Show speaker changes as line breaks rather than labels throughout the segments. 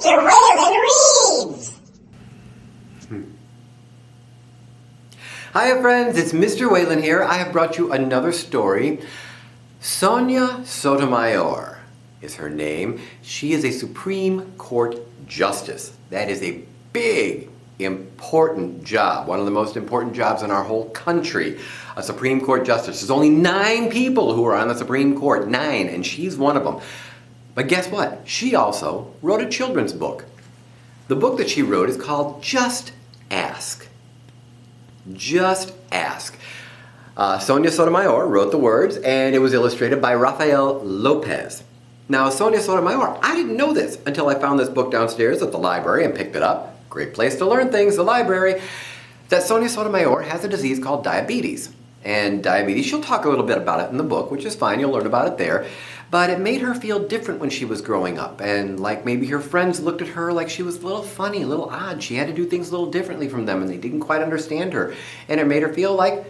Mr. Whalen reads!
Hi friends, it's Mr. Whalen here. I have brought you another story. Sonia Sotomayor is her name. She is a Supreme Court Justice. That is a big, important job. One of the most important jobs in our whole country. A Supreme Court Justice. There's only 9 people who are on the Supreme Court. 9, and she's one of them. But guess what? She also wrote a children's book. The book that she wrote is called Just Ask. Just Ask. Sonia Sotomayor wrote the words, and it was illustrated by Rafael Lopez. Now, Sonia Sotomayor, I didn't know this until I found this book downstairs at the library and picked it up. Great place to learn things, the library. That Sonia Sotomayor has a disease called diabetes. And diabetes, she'll talk a little bit about it in the book, which is fine, you'll learn about it there. But it made her feel different when she was growing up. And like maybe her friends looked at her like she was a little funny, a little odd. She had to do things a little differently from them and they didn't quite understand her. And it made her feel like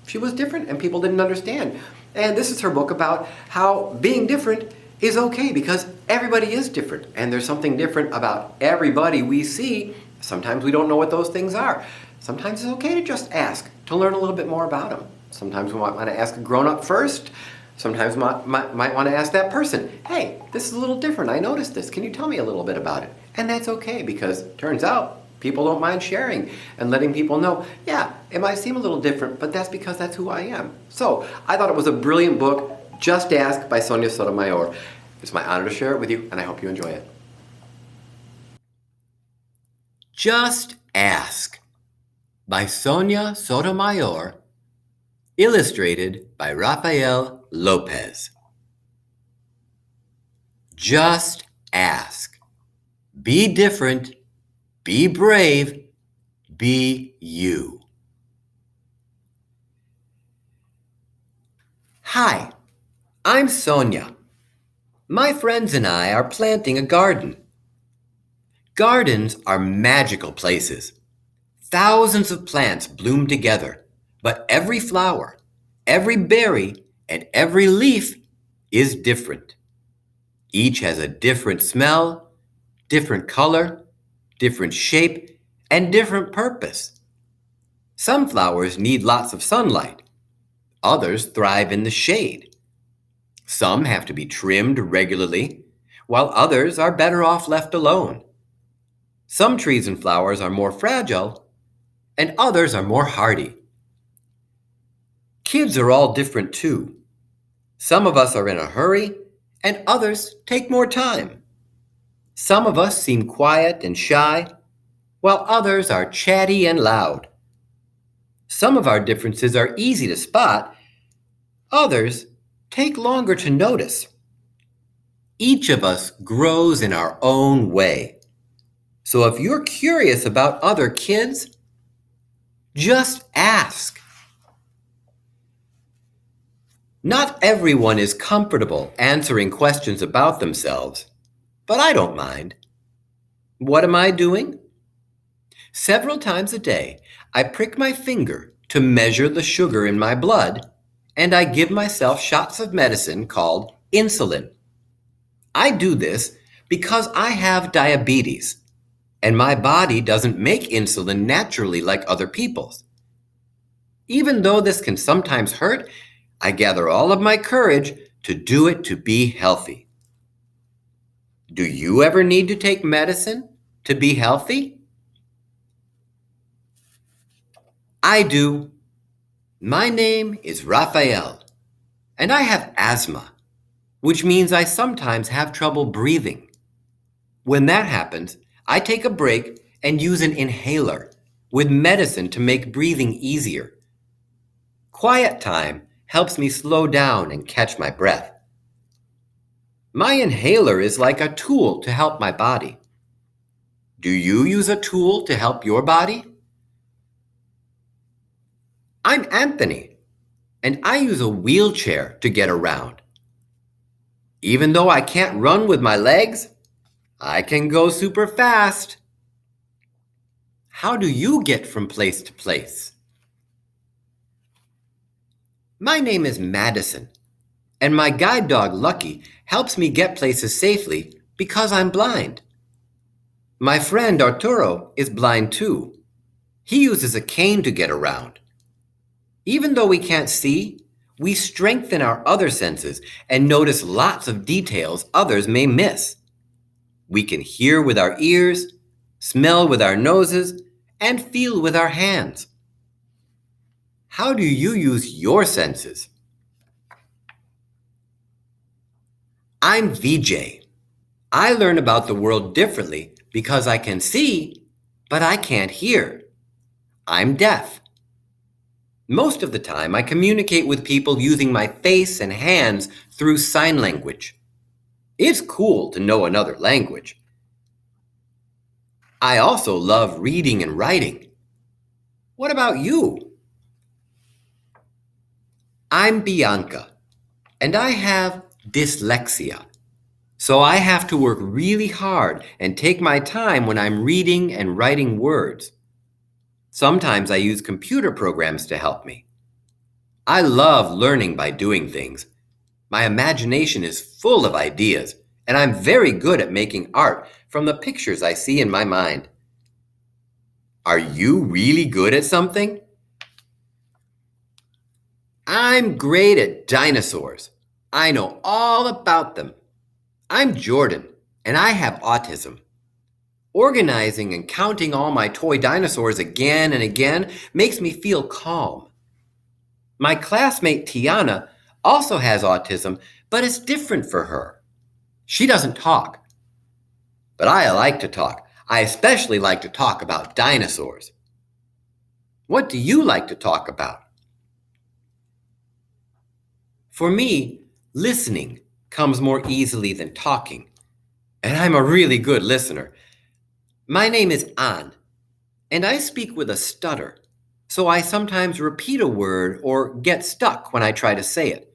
she was different and people didn't understand. And this is her book about how being different is okay because everybody is different. And there's something different about everybody we see. Sometimes we don't know what those things are. Sometimes it's okay to just ask, to learn a little bit more about them. Sometimes we might want to ask a grown-up first. Sometimes we might want to ask that person, hey, this is a little different. I noticed this. Can you tell me a little bit about it? And that's okay because it turns out people don't mind sharing and letting people know, yeah, it might seem a little different, but that's because that's who I am. So I thought it was a brilliant book, Just Ask by Sonia Sotomayor. It's my honor to share it with you, and I hope you enjoy it. Just Ask by Sonia Sotomayor, illustrated by Rafael Lopez. Just ask. Be different. Be brave. Be you. Hi, I'm Sonia. My friends and I are planting a garden. Gardens are magical places. Thousands of plants bloom together, but every flower, every berry, and every leaf is different. Each has a different smell, different color, different shape, and different purpose. Some flowers need lots of sunlight. Others thrive in the shade. Some have to be trimmed regularly, while others are better off left alone. Some trees and flowers are more fragile, and others are more hardy. Kids are all different too. Some of us are in a hurry, and others take more time. Some of us seem quiet and shy, while others are chatty and loud. Some of our differences are easy to spot, others take longer to notice. Each of us grows in our own way. So if you're curious about other kids, just ask. Not everyone is comfortable answering questions about themselves, but I don't mind. What am I doing? Several times a day, I prick my finger to measure the sugar in my blood, and I give myself shots of medicine called insulin. I do this because I have diabetes, and my body doesn't make insulin naturally like other people's. Even though this can sometimes hurt, I gather all of my courage to do it to be healthy. Do you ever need to take medicine to be healthy? I do. My name is Rafael, and I have asthma, which means I sometimes have trouble breathing. When that happens, I take a break and use an inhaler with medicine to make breathing easier. Quiet time helps me slow down and catch my breath. My inhaler is like a tool to help my body. Do you use a tool to help your body? I'm Anthony, and I use a wheelchair to get around. Even though I can't run with my legs, I can go super fast. How do you get from place to place? My name is Madison, and my guide dog Lucky helps me get places safely because I'm blind. My friend Arturo is blind too. He uses a cane to get around. Even though we can't see, we strengthen our other senses and notice lots of details others may miss. We can hear with our ears, smell with our noses, and feel with our hands. How do you use your senses? I'm VJ. I learn about the world differently because I can see, but I can't hear. I'm deaf. Most of the time, I communicate with people using my face and hands through sign language. It's cool to know another language. I also love reading and writing. What about you? I'm Bianca, and I have dyslexia. So I have to work really hard and take my time when I'm reading and writing words. Sometimes I use computer programs to help me. I love learning by doing things. My imagination is full of ideas, and I'm very good at making art from the pictures I see in my mind. Are you really good at something? I'm great at dinosaurs. I know all about them. I'm Jordan, and I have autism. Organizing and counting all my toy dinosaurs again and again makes me feel calm. My classmate Tiana also has autism, but it's different for her. She doesn't talk. But I like to talk. I especially like to talk about dinosaurs. What do you like to talk about? For me, listening comes more easily than talking, and I'm a really good listener. My name is An, and I speak with a stutter, so I sometimes repeat a word or get stuck when I try to say it.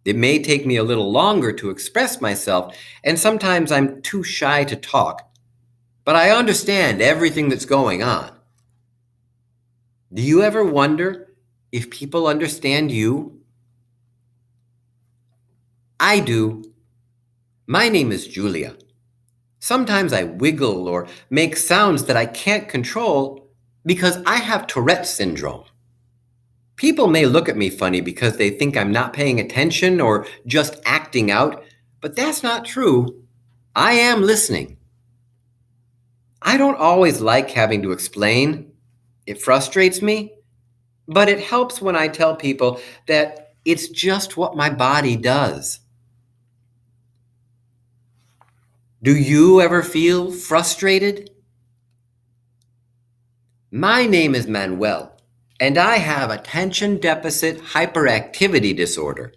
It may take me a little longer to express myself, and sometimes I'm too shy to talk, but I understand everything that's going on. Do you ever wonder if people understand you? I do. My name is Julia. Sometimes I wiggle or make sounds that I can't control because I have Tourette's syndrome. People may look at me funny because they think I'm not paying attention or just acting out, but that's not true. I am listening. I don't always like having to explain. It frustrates me, but it helps when I tell people that it's just what my body does. Do you ever feel frustrated? My name is Manuel, and I have attention deficit hyperactivity disorder.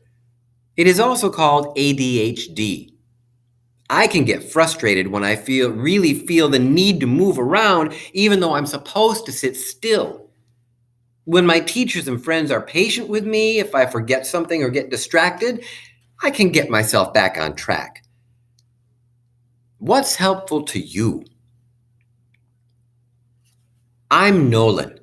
It is also called ADHD. I can get frustrated when I really feel the need to move around even though I'm supposed to sit still. When my teachers and friends are patient with me, if I forget something or get distracted, I can get myself back on track. What's helpful to you? I'm Nolan.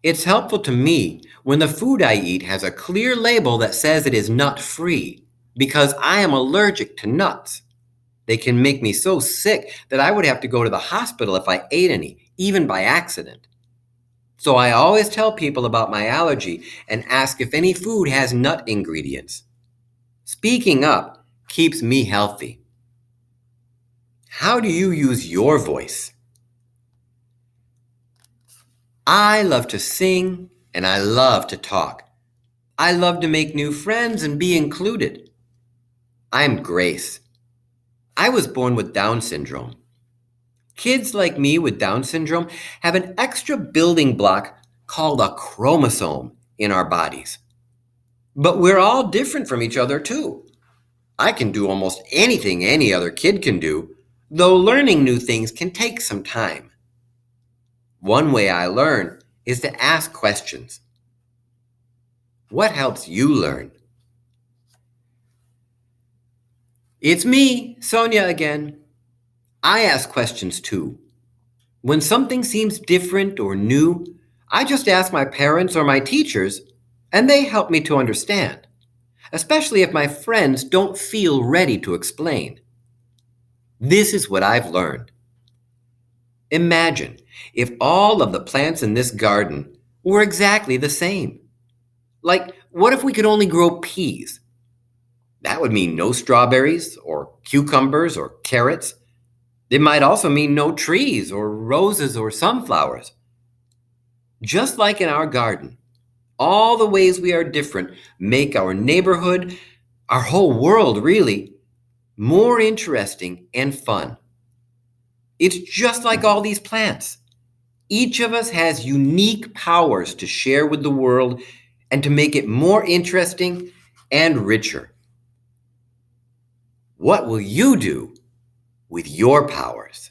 It's helpful to me when the food I eat has a clear label that says it is nut-free, because I am allergic to nuts. They can make me so sick that I would have to go to the hospital if I ate any, even by accident. So I always tell people about my allergy and ask if any food has nut ingredients. Speaking up keeps me healthy. How do you use your voice? I love to sing and I love to talk. I love to make new friends and be included. I'm Grace. I was born with Down syndrome. Kids like me with Down syndrome have an extra building block called a chromosome in our bodies. But we're all different from each other too. I can do almost anything any other kid can do, though learning new things can take some time. One way I learn is to ask questions. What helps you learn? It's me, Sonia again. I ask questions too. When something seems different or new, I just ask my parents or my teachers, and they help me to understand, especially if my friends don't feel ready to explain. This is what I've learned. Imagine if all of the plants in this garden were exactly the same. Like, what if we could only grow peas? That would mean no strawberries or cucumbers or carrots. It might also mean no trees or roses or sunflowers. Just like in our garden, all the ways we are different make our neighborhood, our whole world really, more interesting and fun. It's just like all these plants. Each of us has unique powers to share with the world and to make it more interesting and richer. What will you do with your powers?